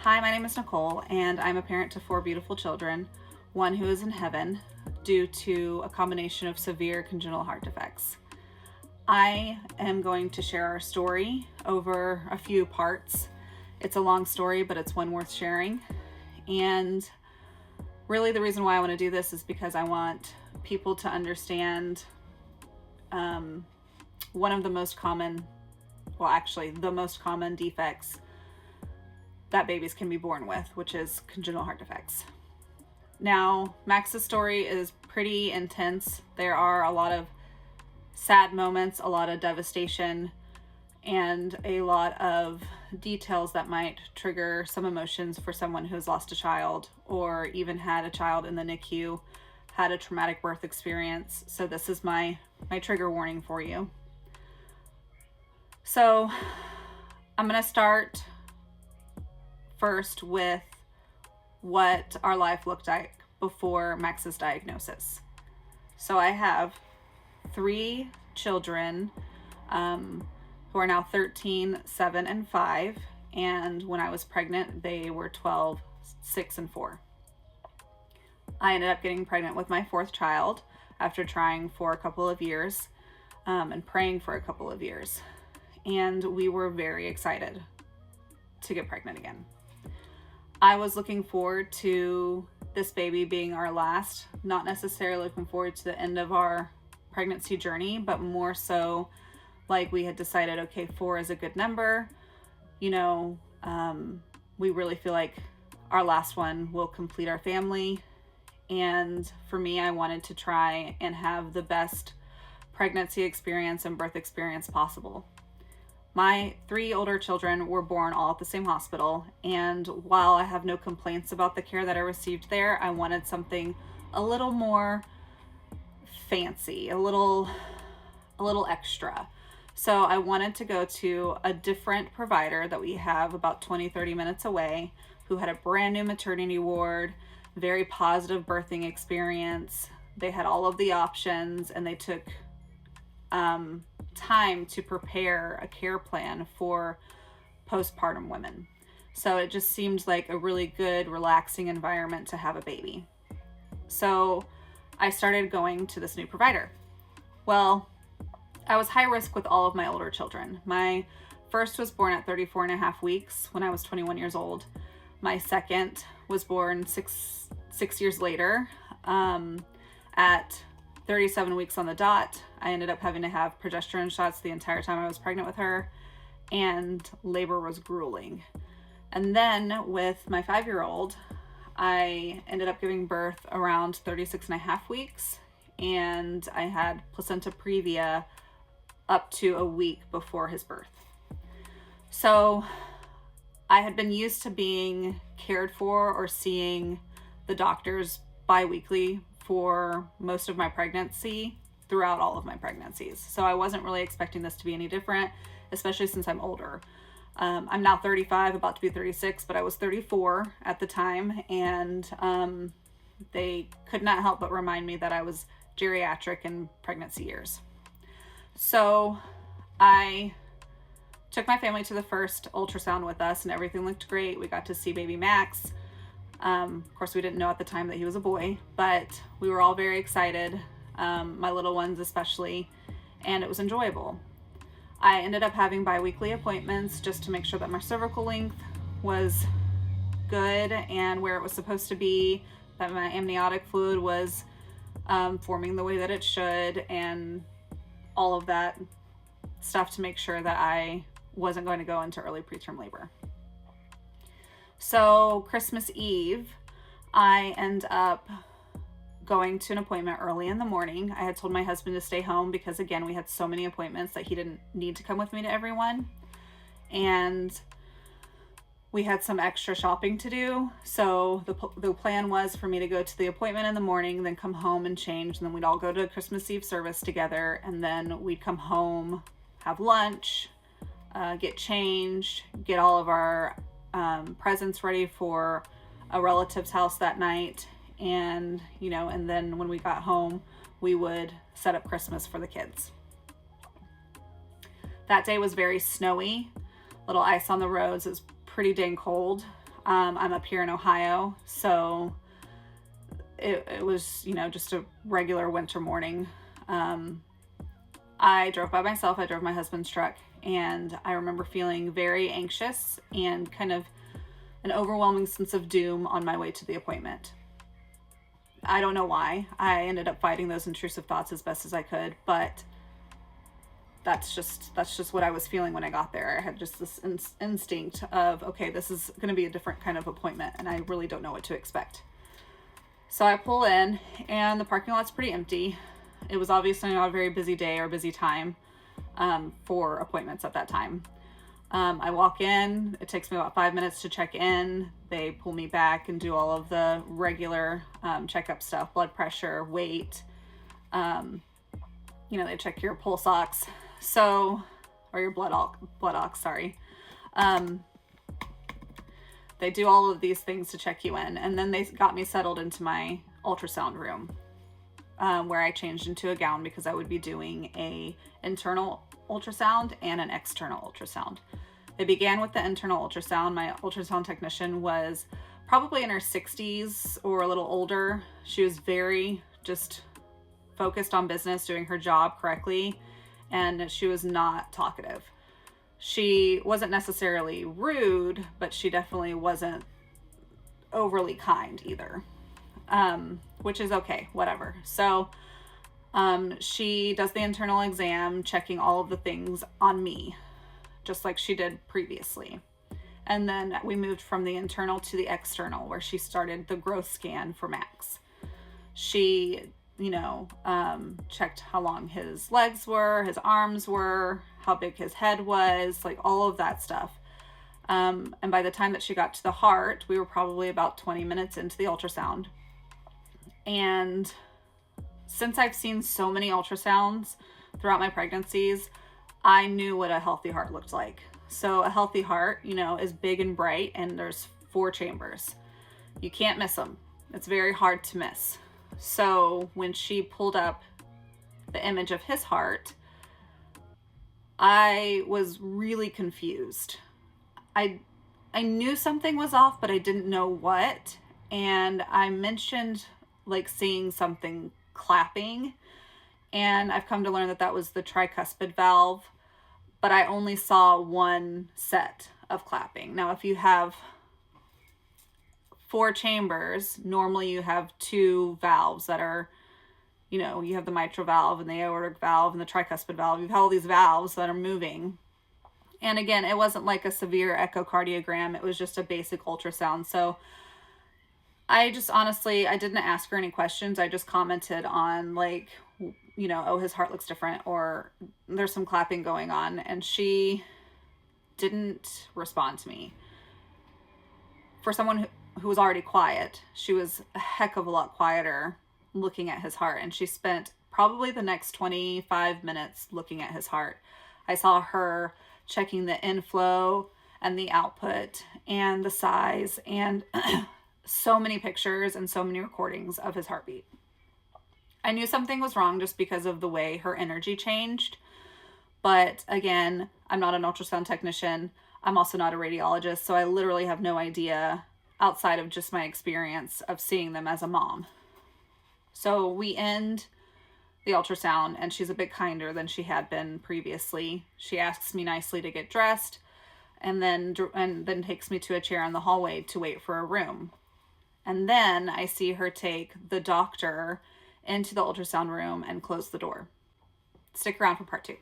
Hi, my name is Nicole, and I'm a parent to 4 beautiful children, one who is in heaven due to a combination of severe congenital heart defects. I am going to share our story over a few parts. It's a long story, but it's one worth sharing. And really the reason why I want to do this is because I want people to understand one of the most common, the most common defects that babies can be born with, which is congenital heart defects. Now, Max's story is pretty intense. There are a lot of sad moments, a lot of devastation, and a lot of details that might trigger some emotions for someone who's lost a child or even had a child in the NICU, had a traumatic birth experience. So this is my trigger warning for you. So I'm going to start first with what our life looked like before Max's diagnosis. So I have 3 children who are now 13, 7, and 5. And when I was pregnant, they were 12, 6, and 4. I ended up getting pregnant with my 4th child after trying for a couple of years and praying for a couple of years. And we were very excited to get pregnant again. I was looking forward to this baby being our last, not necessarily looking forward to the end of our pregnancy journey, but more so like we had decided, okay, 4 is a good number. We really feel like our last one will complete our family. And for me, I wanted to try and have the best pregnancy experience and birth experience possible. My 3 older children were born all at the same hospital, and while I have no complaints about the care that I received there, I wanted something a little more fancy, a little extra. So I wanted to go to a different provider that we have about 20-30 minutes away, who had a brand new maternity ward, very positive birthing experience. They had all of the options, and they took time to prepare a care plan for postpartum women. So it just seemed like a really good, relaxing environment to have a baby. So I started going to this new provider. Well, I was high risk with all of my older children. My first was born at 34.5 weeks when I was 21 years old. My second was born six years later at 37 weeks on the dot. I ended up having to have progesterone shots the entire time I was pregnant with her, and labor was grueling. And then with my 5-year-old, I ended up giving birth around 36.5 weeks, and I had placenta previa up to a week before his birth. So I had been used to being cared for or seeing the doctors bi-weekly for most of my pregnancy, throughout all of my pregnancies. So I wasn't really expecting this to be any different, especially since I'm older. I'm now 35, about to be 36, but I was 34 at the time, and they could not help but remind me that I was geriatric in pregnancy years. So I took my family to the first ultrasound with us, and everything looked great. We got to see baby Max. Of course, we didn't know at the time that he was a boy, but we were all very excited, my little ones especially, and it was enjoyable. I ended up having bi-weekly appointments just to make sure that my cervical length was good and where it was supposed to be, that my amniotic fluid was forming the way that it should, and all of that stuff to make sure that I wasn't going to go into early preterm labor. So Christmas Eve, I end up going to an appointment early in the morning. I had told my husband to stay home because, again, we had so many appointments that he didn't need to come with me to every one. And we had some extra shopping to do. So the plan was for me to go to the appointment in the morning, then come home and change, and then we'd all go to a Christmas Eve service together, and then we'd come home, have lunch, get changed, get all of our presents ready for a relative's house that night, and then when we got home, we would set up Christmas for the kids. That day was very snowy, little ice on the roads. It was pretty dang cold. I'm up here in Ohio, so it was, you know, just a regular winter morning. I drove by myself. I drove my husband's truck, and I remember feeling very anxious and kind of an overwhelming sense of doom on my way to the appointment. I don't know why. I ended up fighting those intrusive thoughts as best as I could, but that's just what I was feeling when I got there. I had just this instinct of, okay, this is going to be a different kind of appointment, and I really don't know what to expect. So I pull in, and the parking lot's pretty empty. It was obviously not a very busy day or busy time for appointments at that time. I walk in. It takes me about 5 minutes to check in. They pull me back and do all of the regular checkup stuff, blood pressure, weight. You know, they check your pulse ox, or your blood ox, sorry. They do all of these things to check you in, and then they got me settled into my ultrasound room, where I changed into a gown because I would be doing a internal ultrasound and an external ultrasound. They began with the internal ultrasound. My ultrasound technician was probably in her 60s or a little older. She was very just focused on business, doing her job correctly, and she was not talkative. She wasn't necessarily rude, but she definitely wasn't overly kind either, which is okay, whatever. So she does the internal exam, checking all of the things on me, just like she did previously. And then we moved from the internal to the external, where she started the growth scan for Max. She, you know, checked how long his legs were, his arms were, how big his head was, like all of that stuff. And by the time that she got to the heart, we were probably about 20 minutes into the ultrasound. And since I've seen so many ultrasounds throughout my pregnancies, I knew what a healthy heart looked like. So a healthy heart, you know, is big and bright, and there's 4 chambers. You can't miss them. It's very hard to miss. So when she pulled up the image of his heart, I was really confused. I knew something was off, but I didn't know what. And I mentioned like seeing something clapping, and I've come to learn that that was the tricuspid valve, but I only saw one set of clapping. Now, if you have 4 chambers, normally you have 2 valves that are, you know, you have the mitral valve and the aortic valve and the tricuspid valve. You've all these valves that are moving. And again, it wasn't like a severe echocardiogram. It was just a basic ultrasound. So I just honestly, I didn't ask her any questions. I just commented on like, you know, oh, his heart looks different, or there's some clapping going on. And she didn't respond to me. For someone who was already quiet, she was a heck of a lot quieter looking at his heart. And she spent probably the next 25 minutes looking at his heart. I saw her checking the inflow and the output and the size and so many pictures and so many recordings of his heartbeat. I knew something was wrong just because of the way her energy changed. But again, I'm not an ultrasound technician. I'm also not a radiologist. So I literally have no idea outside of just my experience of seeing them as a mom. So we end the ultrasound, and she's a bit kinder than she had been previously. She asks me nicely to get dressed, and then takes me to a chair in the hallway to wait for a room. And then I see her take the doctor into the ultrasound room and close the door. Stick around for part 2.